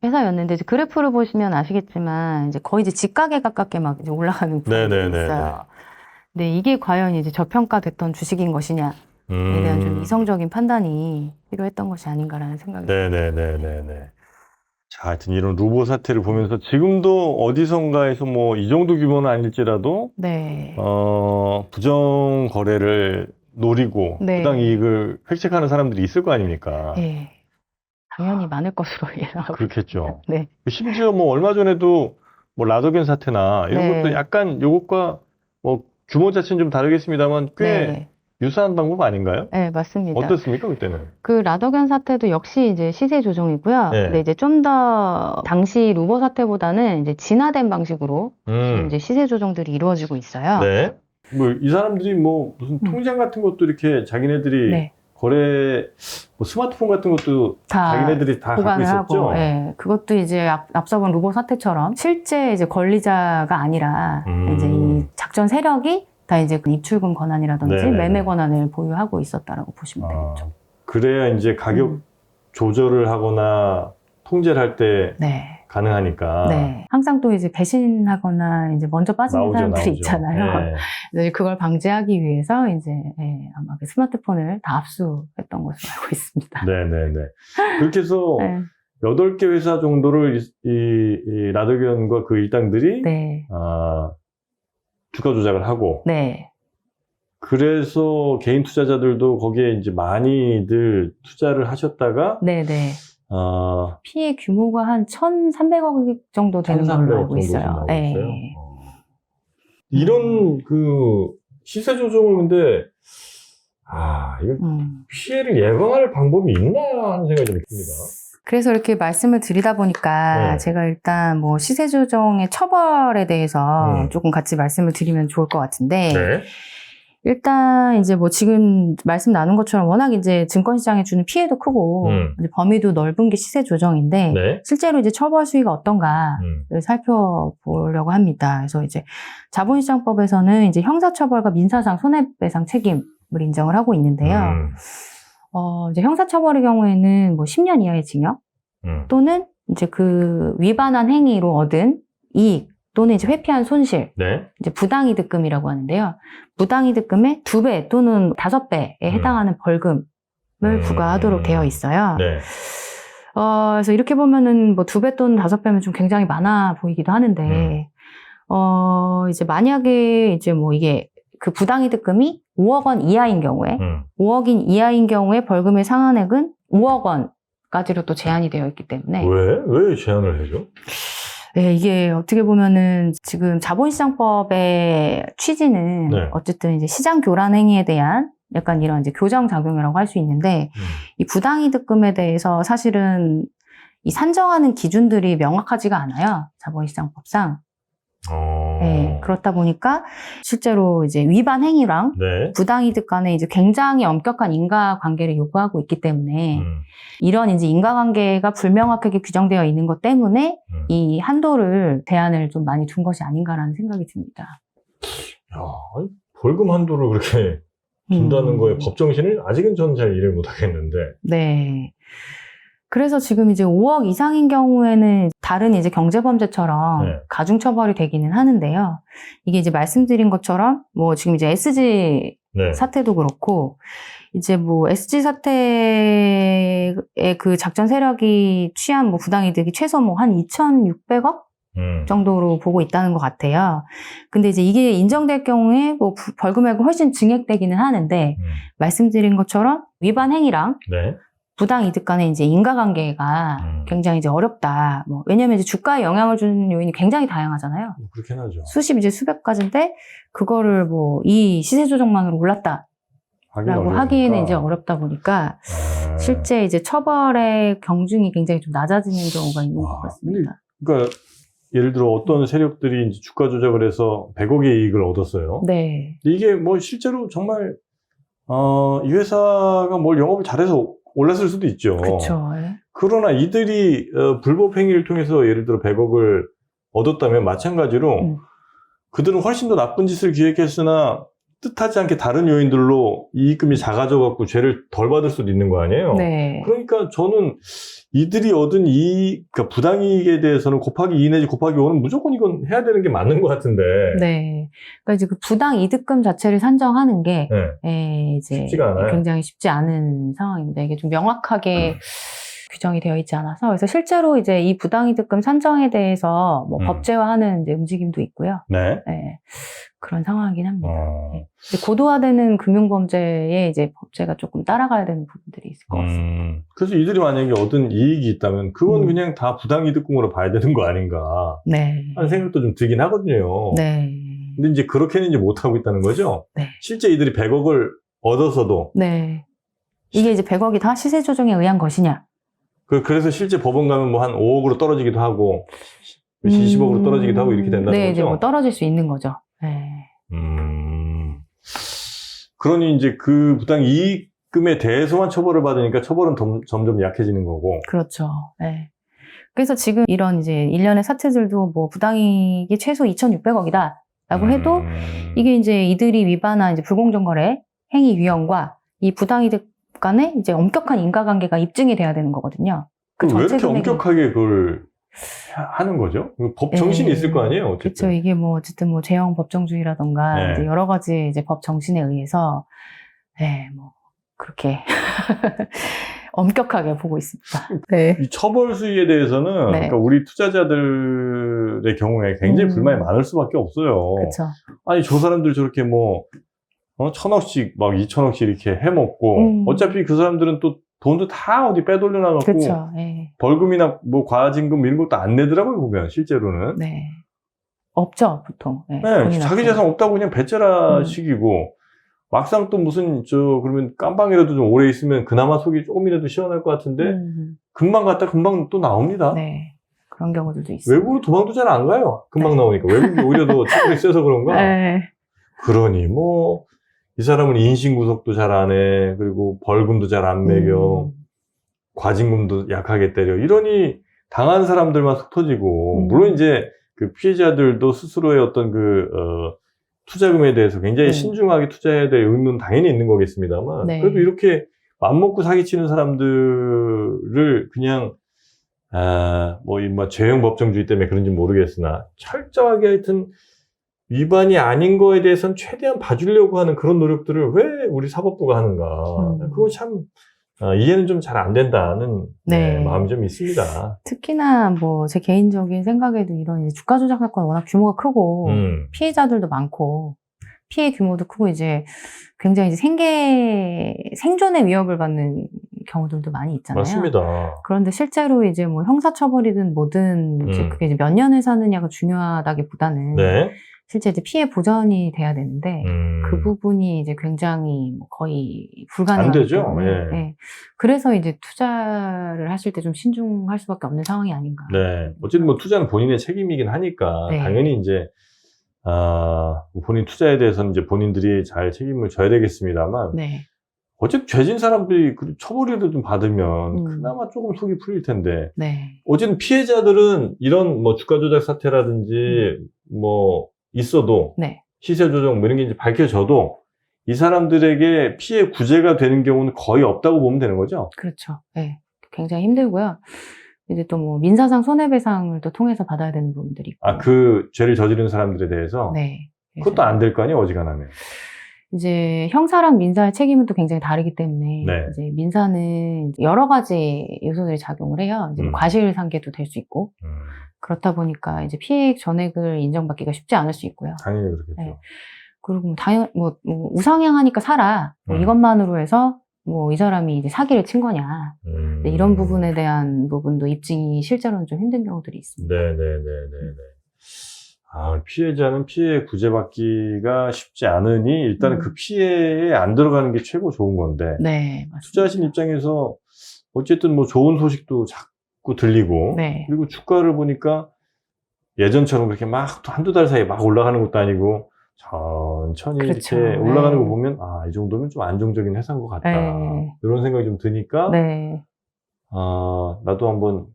회사였는데 이제 그래프를 보시면 아시겠지만 이제 거의 이제 직각에 가깝게 막 이제 올라가는 구간이 네네네네. 있어요. 근데 이게 과연 이제 저평가됐던 주식인 것이냐에 대한 좀 이성적인 판단이 필요했던 것이 아닌가라는 생각이 듭니다. 네네네네네. 자, 하여튼 이런 루버 사태를 보면서 지금도 어디선가에서 뭐 이 정도 규모는 아닐지라도 네. 부정 거래를 노리고 네. 부당 이익을 획책하는 사람들이 있을 거 아닙니까? 네. 당연히 많을 것으로 예상하고 그렇겠죠. 네. 심지어 뭐 얼마 전에도 뭐 라더견 사태나 이런 네. 것도 약간 요것과 뭐 규모 자체는 좀 다르겠습니다만 꽤 네. 유사한 방법 아닌가요? 네, 맞습니다. 어떻습니까, 그때는? 그 라더견 사태도 역시 이제 시세 조정이고요. 네. 근데 이제 좀 더 당시 루버 사태보다는 이제 진화된 방식으로 지금 이제 시세 조정들이 이루어지고 있어요. 네. 뭐 이 사람들이 뭐 무슨 통장 같은 것도 이렇게 자기네들이 네. 거래 뭐 스마트폰 같은 것도 다 자기네들이 다 갖고 보관을 있었죠. 하고, 예. 그것도 이제 앞서 본 루버 사태처럼 실제 이제 권리자가 아니라 이제 이 작전 세력이 다 이제 그 입출금 권한이라든지 네네네. 매매 권한을 보유하고 있었다라고 보시면 되겠죠. 그래야 이제 가격 조절을 하거나 통제를 할 때 네. 가능하니까. 네. 항상 또 이제 배신하거나 이제 먼저 빠지는 사람들이 있잖아요. 네. 그래서 그걸 방지하기 위해서 이제 아마 그 스마트폰을 다 압수했던 것으로 알고 있습니다. 네네네. 그렇게 해서 네. 8개 회사 정도를 이 라더견과 그 일당들이 네. 주가 조작을 하고 네. 그래서 개인 투자자들도 거기에 이제 많이들 투자를 하셨다가 네네. 피해 규모가 한 1,300억 정도 되는 걸로 알고 있어요. 네. 이런 그 시세 조정을 근데 이거 피해를 예방할 방법이 있나 하는 생각이 좀 듭니다. 그래서 이렇게 말씀을 드리다 보니까 네. 제가 일단 뭐 시세 조정의 처벌에 대해서 조금 같이 말씀을 드리면 좋을 것 같은데 네. 일단 이제 뭐 지금 말씀 나눈 것처럼 워낙 이제 증권시장에 주는 피해도 크고 이제 범위도 넓은 게 시세 조정인데 네. 실제로 이제 처벌 수위가 어떤가를 살펴보려고 합니다. 그래서 이제 자본시장법에서는 이제 형사처벌과 민사상 손해배상 책임을 인정을 하고 있는데요. 이제 형사처벌의 경우에는 뭐 10년 이하의 징역 또는 이제 그 위반한 행위로 얻은 이익 또는 이제 회피한 손실, 네. 이제 부당이득금이라고 하는데요. 부당이득금의 2배 또는 5배에 해당하는 벌금을 부과하도록 되어 있어요. 네. 그래서 이렇게 보면은 뭐 2배 또는 5배면 좀 굉장히 많아 보이기도 하는데, 이제 만약에 이제 뭐 이게 그 부당이득금이 5억 원 이하인 경우에, 5억 원 이하인 경우에 벌금의 상한액은 5억 원까지로 또 제한이 되어 있기 때문에. 왜 제한을 해줘? 네, 이게 어떻게 보면은 지금 자본시장법의 취지는 네. 어쨌든 이제 시장 교란 행위에 대한 약간 이런 이제 교정 작용이라고 할 수 있는데 이 부당이득금에 대해서 사실은 이 산정하는 기준들이 명확하지가 않아요. 자본시장법상. 네, 그렇다 보니까 실제로 이제 위반 행위랑 네. 부당이득 간에 이제 굉장히 엄격한 인과관계를 요구하고 있기 때문에 이런 이제 인과관계가 불명확하게 규정되어 있는 것 때문에 이 한도를 제한을 좀 많이 둔 것이 아닌가라는 생각이 듭니다. 야, 벌금 한도를 그렇게 둔다는 거에 법정신을 아직은 저는 잘 이해를 못하겠는데. 네. 그래서 지금 이제 5억 이상인 경우에는 다른 이제 경제범죄처럼 네. 가중처벌이 되기는 하는데요. 이게 이제 말씀드린 것처럼 뭐 지금 이제 SG 네. 사태도 그렇고 이제 뭐 SG 사태의 그 작전 세력이 취한 뭐 부당이득이 최소 뭐 한 2,600억 정도로 보고 있다는 것 같아요. 근데 이제 이게 인정될 경우에 뭐 벌금액은 훨씬 증액되기는 하는데 말씀드린 것처럼 위반 행위랑 네. 부당 이득 간의 이제 인과관계가 굉장히 이제 어렵다. 뭐 왜냐면 이제 주가에 영향을 주는 요인이 굉장히 다양하잖아요. 그렇긴 하죠. 수십 이제 수백 가지인데 그거를 뭐 이 시세 조정만으로 올랐다라고 하기에는 이제 어렵다 보니까 실제 이제 처벌의 경중이 굉장히 좀 낮아지는 경우가 있는 것 같습니다. 그러니까 예를 들어 어떤 세력들이 이제 주가 조작을 해서 100억의 이익을 얻었어요. 네. 이게 뭐 실제로 정말 이 회사가 뭘 영업을 잘해서 올랐을 수도 있죠. 그렇죠. 그러나 이들이 불법 행위를 통해서 예를 들어 100억을 얻었다면 마찬가지로 그들은 훨씬 더 나쁜 짓을 기획했으나 뜻하지 않게 다른 요인들로 이익금이 작아져 갖고 죄를 덜 받을 수도 있는 거 아니에요. 네. 그러니까 저는 이들이 얻은 그러니까 부당이익에 대해서는 곱하기 2 내지 곱하기 5는 무조건 이건 해야 되는 게 맞는 것 같은데. 네. 그러니까 이제 그 부당 이득금 자체를 산정하는 게 이제 쉽지가 않아요. 굉장히 쉽지 않은 상황입니다. 이게 좀 명확하게 규정이 되어 있지 않아서 그래서 실제로 이제 이 부당 이득금 산정에 대해서 뭐 법제화하는 이제 움직임도 있고요. 네. 네. 그런 상황이긴 합니다. 네. 이제 고도화되는 금융범죄에 이제 법제가 조금 따라가야 되는 부분들이 있을 것 같습니다. 그래서 이들이 만약에 얻은 이익이 있다면 그건 그냥 다 부당이득금으로 봐야 되는 거 아닌가 네. 하는 생각도 좀 들긴 하거든요. 네. 근데 이제 그렇게는 이제 못하고 있다는 거죠. 네. 실제 이들이 100억을 얻어서도. 네. 이게 이제 100억이 다 시세 조정에 의한 것이냐? 그래서 실제 법원 가면 뭐 한 5억으로 떨어지기도 하고 20억으로 떨어지기도 하고 이렇게 된다는 네, 거죠. 이제 뭐 떨어질 수 있는 거죠. 네. 그러니 이제 그 부당 이익금에 대해서만 처벌을 받으니까 처벌은 점점 약해지는 거고. 그렇죠. 네. 그래서 지금 이런 이제 일련의 사태들도 뭐 부당이익이 최소 2,600억이다 라고 해도 이게 이제 이들이 위반한 이제 불공정거래 행위 위헌과 이 부당이득 간에 이제 엄격한 인과관계가 입증이 돼야 되는 거거든요. 왜 이렇게 엄격하게 그걸 하는 거죠? 법 정신이 네. 있을 거 아니에요? 그렇죠. 어쨌든. 이게 뭐 어쨌든 뭐 제형 법정주의라던가 네. 이제 여러 가지 이제 법 정신에 의해서 뭐 그렇게 엄격하게 보고 있습니다. 네. 이 처벌 수위에 대해서는 네. 그러니까 우리 투자자들의 경우에 굉장히 불만이 많을 수밖에 없어요. 그렇죠. 아니 저 사람들 저렇게 뭐 1,000억씩 막 2,000억씩 이렇게 해먹고 어차피 그 사람들은 또 돈도 다 어디 빼돌려 나가고 그렇죠. 네. 벌금이나 뭐 과징금 이런 것도 안 내더라고요 보면 실제로는. 네. 없죠 보통. 네. 네, 본인 자기 앞으로. 재산 없다고 그냥 배째라 식이고 막상 또 무슨 그러면 깜방이라도 좀 오래 있으면 그나마 속이 조금이라도 시원할 것 같은데 금방 갔다 금방 또 나옵니다. 네. 그런 경우들도 있어요. 외국으로 도망도 잘 안 가요. 금방 나오니까. 외국이 오히려 더 체력이 세서 그런가? 네. 그러니 뭐 이 사람은 인신구속도 잘 안 해. 그리고 벌금도 잘 안 매겨. 과징금도 약하게 때려. 이러니 당한 사람들만 속 터지고 물론 이제 그 피해자들도 스스로의 어떤 투자금에 대해서 굉장히 신중하게 투자해야 될 의무는 당연히 있는 거겠습니다만 네. 그래도 이렇게 맘먹고 사기치는 사람들을 그냥 뭐 죄형 법정주의 때문에 그런지 모르겠으나 철저하게 하여튼 위반이 아닌 거에 대해서는 최대한 봐주려고 하는 그런 노력들을 왜 우리 사법부가 하는가. 그거 참 이해는 좀 잘 안 된다는 네. 마음이 좀 있습니다. 특히나 뭐 제 개인적인 생각에도 이런 이제 주가 조작 사건 워낙 규모가 크고 피해자들도 많고 피해 규모도 크고 이제 굉장히 이제 생존의 위협을 받는 경우들도 많이 있잖아요. 맞습니다. 그런데 실제로 이제 뭐 형사처벌이든 뭐든 이제 그게 이제 몇 년을 사느냐가 중요하다기보다는 네. 실제 이제 피해 보전이 돼야 되는데 그 부분이 이제 굉장히 뭐 거의 불가능하기 안 되죠. 때문에 예. 네. 그래서 이제 투자를 하실 때 좀 신중할 수밖에 없는 상황이 아닌가. 네. 어쨌든 뭐 투자는 본인의 책임이긴 하니까 네. 당연히 이제 본인 투자에 대해서는 이제 본인들이 잘 책임을 져야 되겠습니다만 네. 어쨌든 죄진 사람들이 처벌이라도 좀 받으면 그나마 조금 속이 풀릴 텐데 네. 어쨌든 피해자들은 이런 뭐 주가 조작 사태라든지 뭐 있어도 네. 시세 조정 뭐 이런 게 이제 밝혀져도 이 사람들에게 피해 구제가 되는 경우는 거의 없다고 보면 되는 거죠? 그렇죠. 네. 굉장히 힘들고요. 이제 또 뭐 민사상 손해배상을 또 통해서 받아야 되는 부분들이 있고. 그 죄를 저지른 사람들에 대해서? 네. 그것도 안 될 거 아니에요, 어지간하면. 이제 형사랑 민사의 책임은 또 굉장히 다르기 때문에 네. 이제 민사는 여러 가지 요소들이 작용을 해요. 이제 뭐 과실상계도 될 수 있고 그렇다 보니까 이제 피해액 전액을 인정받기가 쉽지 않을 수 있고요. 당연히 그렇겠죠. 네. 그리고 뭐 우상향하니까 살아 뭐 이것만으로 해서 뭐 이 사람이 이제 사기를 친 거냐 네, 이런 부분에 대한 부분도 입증이 실제로는 좀 힘든 경우들이 있습니다. 네네네네. 피해자는 피해 구제받기가 쉽지 않으니 일단은 그 피해에 안 들어가는 게 최고 좋은 건데 네, 맞습니다. 투자하신 입장에서 어쨌든 뭐 좋은 소식도 자꾸 들리고 네. 그리고 주가를 보니까 예전처럼 그렇게 막 한두 달 사이에 막 올라가는 것도 아니고 천천히 그렇죠. 이렇게 올라가는 네. 거 보면 이 정도면 좀 안정적인 회사인 것 같다. 네. 이런 생각이 좀 드니까 네. 나도 한번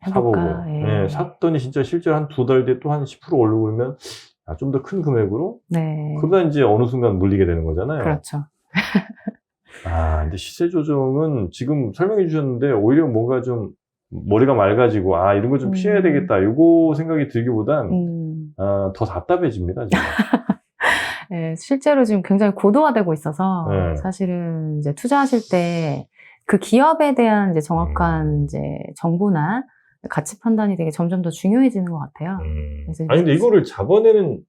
해볼까? 사보고 예. 네, 샀더니 진짜 실제로 한 2달 뒤에 또 한 10% 오르고 그러면 좀 더 큰 금액으로 네. 그러다 이제 어느 순간 물리게 되는 거잖아요. 그렇죠. 근데 시세 조정은 지금 설명해 주셨는데 오히려 뭔가 좀 머리가 맑아지고 이런 거 좀 피해야 되겠다 요거 생각이 들기보단 더 답답해집니다. 지금. 네, 실제로 지금 굉장히 고도화되고 있어서 네. 사실은 이제 투자하실 때 그 기업에 대한 이제 정확한 이제 정보나 가치 판단이 되게 점점 더 중요해지는 것 같아요. 그래서 근데 이거를 잡아내기가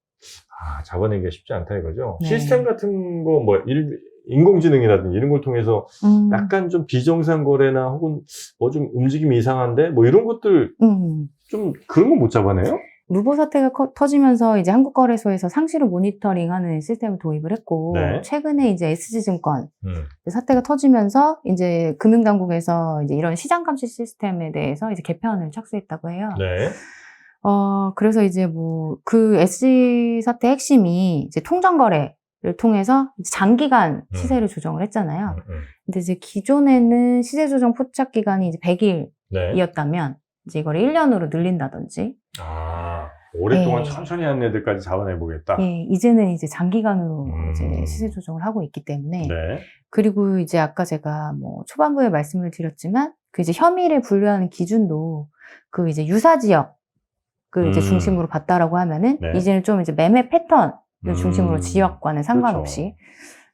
쉽지 않다 이거죠. 네. 시스템 같은 거 뭐 인공지능이라든지 이런 걸 통해서 약간 좀 비정상 거래나 혹은 뭐 좀 움직임이 이상한데 뭐 이런 것들 좀 그런 거 못 잡아내요? 루보 사태가 터지면서 이제 한국거래소에서 상시로 모니터링하는 시스템을 도입을 했고 네. 최근에 이제 SG증권 사태가 터지면서 이제 금융당국에서 이제 이런 시장 감시 시스템에 대해서 이제 개편을 착수했다고 해요. 네. 그래서 이제 뭐 그 SG 사태 핵심이 이제 통장 거래를 통해서 이제 장기간 시세를 조정을 했잖아요. 근데 이제 기존에는 시세 조정 포착 기간이 이제 100일이었다면 네. 이제 이걸 1년으로 늘린다든지. 오랫동안 네. 천천히 하는 애들까지 잡아내보겠다. 예, 이제는 이제 장기간으로 이제 시세 조정을 하고 있기 때문에. 네. 그리고 이제 아까 제가 뭐 초반부에 말씀을 드렸지만 그 이제 혐의를 분류하는 기준도 그 이제 유사 지역을 이제 중심으로 봤다라고 하면은 네. 이제는 좀 이제 매매 패턴을 중심으로 지역과는 상관없이 그렇죠.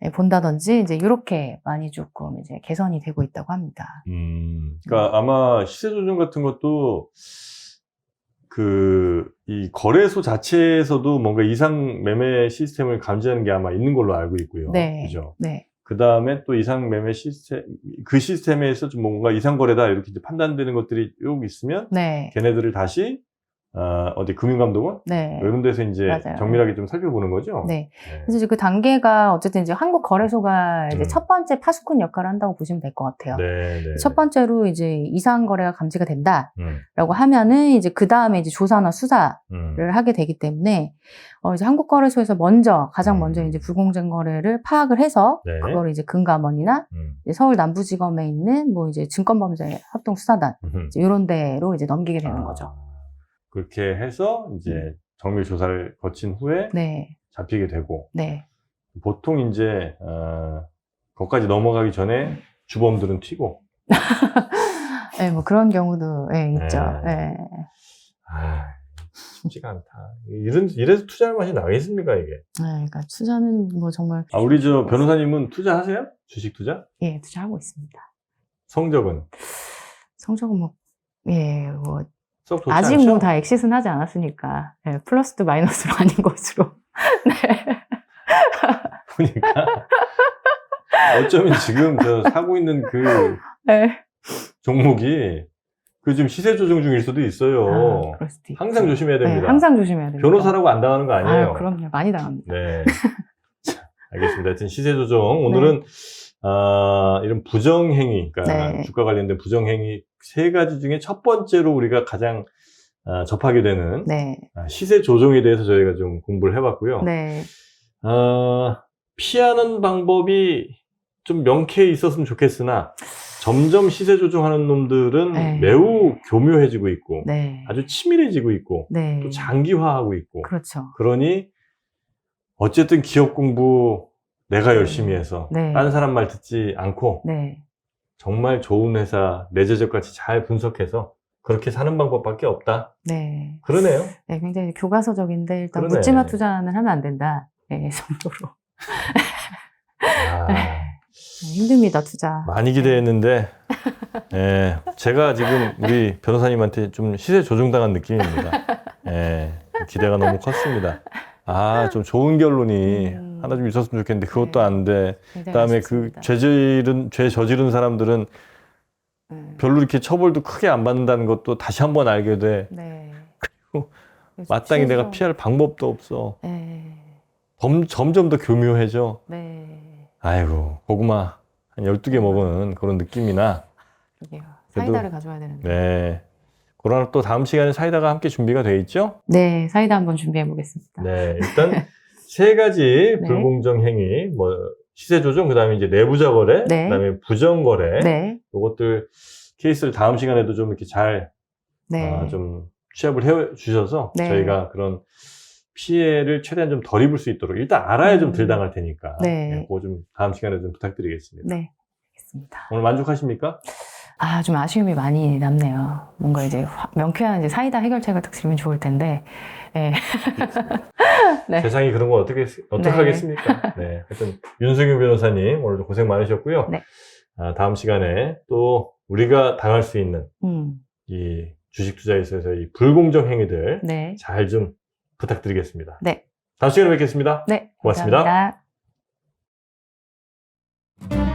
예, 본다든지 이제 이렇게 많이 조금 이제 개선이 되고 있다고 합니다. 그러니까 아마 시세 조정 같은 것도 이 거래소 자체에서도 뭔가 이상 매매 시스템을 감지하는 게 아마 있는 걸로 알고 있고요. 네. 그죠? 네. 그 다음에 또 이상 매매 시스템, 그 시스템에서 좀 뭔가 이상 거래다 이렇게 이제 판단되는 것들이 쭉 있으면 네. 걔네들을 다시 어디 금융감독원? 네. 이런 데서 이제 맞아요. 정밀하게 좀 살펴보는 거죠. 네. 그래서 이제 그 단계가 어쨌든 이제 한국 거래소가 이제 첫 번째 파수꾼 역할을 한다고 보시면 될 것 같아요. 네, 네. 첫 번째로 이제 이상 거래가 감지가 된다라고 음, 하면은 이제 그 다음에 이제 조사나 수사를 음. 하게 되기 때문에 이제 한국 거래소에서 가장 먼저 이제 불공정 거래를 파악을 해서 네. 그거를 이제 금감원이나 이제 서울 남부지검에 있는 뭐 이제 증권범죄 합동수사단 이제 이런 데로 이제 넘기게 되는 거죠. 그렇게 해서 이제 정밀 조사를 거친 후에 네. 잡히게 되고 네. 보통 이제 거기까지 넘어가기 전에 주범들은 튀고. 네, 뭐 그런 경우도 네, 있죠. 네. 네. 쉽지가 않다. 이래서 투자할 맛이 나겠습니까, 이게? 네, 그러니까 투자는 뭐 정말 우리 저 변호사님은 투자하세요? 주식 투자? 예, 투자하고 있습니다. 성적은? 성적은 뭐 예, 뭐 썩 좋지 아직 않죠? 뭐 다 엑싯은 하지 않았으니까 예, 플러스도 마이너스로 아닌 것으로. 네. 보니까 어쩌면 지금 저 사고 있는 그 네. 종목이 그 지금 시세 조정 중일 수도 있어요. 그럴 수도 있죠. 항상 조심해야 됩니다. 네, 항상 조심해야 됩니다. 변호사라고 안 당하는 거 아니에요? 아유, 그럼요. 많이 당합니다. 네. 자, 알겠습니다. 하여튼 시세 조정. 오늘은 이런 부정행위, 그러니까 네. 주가 관련된 부정행위 세 가지 중에 첫 번째로 우리가 가장 접하게 되는 네. 시세 조정에 대해서 저희가 좀 공부를 해봤고요. 네. 피하는 방법이 좀 명쾌히 있었으면 좋겠으나 점점 시세 조정하는 놈들은 네. 매우 교묘해지고 있고 네. 아주 치밀해지고 있고 네. 또 장기화하고 있고 그렇죠. 그러니 어쨌든 기업 공부 내가 열심히 해서 네. 다른 사람 말 듣지 않고 네. 정말 좋은 회사 내재적같이 잘 분석해서 그렇게 사는 방법밖에 없다. 네. 그러네요. 네, 굉장히 교과서적인데 일단 그러네. 묻지마 투자는 하면 안 된다. 네, 정도로. 힘듭니다, 투자. 많이 기대했는데 제가 지금 우리 변호사님한테 좀 시세 조종당한 느낌입니다. 기대가 너무 컸습니다. 좀 좋은 결론이 하나 좀 있었으면 좋겠는데 그것도 안 돼. 그다음에 그 죄 저지른 사람들은 별로 이렇게 처벌도 크게 안 받는다는 것도 다시 한번 알게 돼. 네. 그리고 마땅히 내가 피할 방법도 없어. 네. 점점 더 교묘해져. 네. 아이고, 고구마 한 12개 먹은 그런 느낌이나. 그러게요. 그래도, 사이다를 가져와야 되는데. 네. 그러나 또 다음 시간에 사이다가 함께 준비가 돼 있죠? 네, 사이다 한번 준비해 보겠습니다. 네. 일단 세 가지 네. 불공정 행위, 뭐 시세 조정, 그다음에 이제 내부자 거래, 네. 그다음에 부정 거래. 네. 요것들 케이스를 다음 시간에도 좀 이렇게 잘 네. 좀 취합을 해 주셔서 네. 저희가 그런 피해를 최대한 좀 덜 입을 수 있도록 일단 알아야 좀 덜 당할 테니까 네. 그거 좀 다음 시간에 좀 부탁드리겠습니다. 네. 알겠습니다. 오늘 만족하십니까? 좀 아쉬움이 많이 남네요. 뭔가 이제 명쾌한 이제 사이다 해결책을 딱 들으면 좋을 텐데. 네. 네. 세상이 그런 거 어떡하겠습니까? 네. 하여튼 윤승유 변호사님 오늘도 고생 많으셨고요. 네. 다음 시간에 또 우리가 당할 수 있는 이 주식 투자에 있어서 이 불공정 행위들 네. 잘 좀 부탁드리겠습니다. 네. 다음 시간에 뵙겠습니다. 네. 고맙습니다. 감사합니다.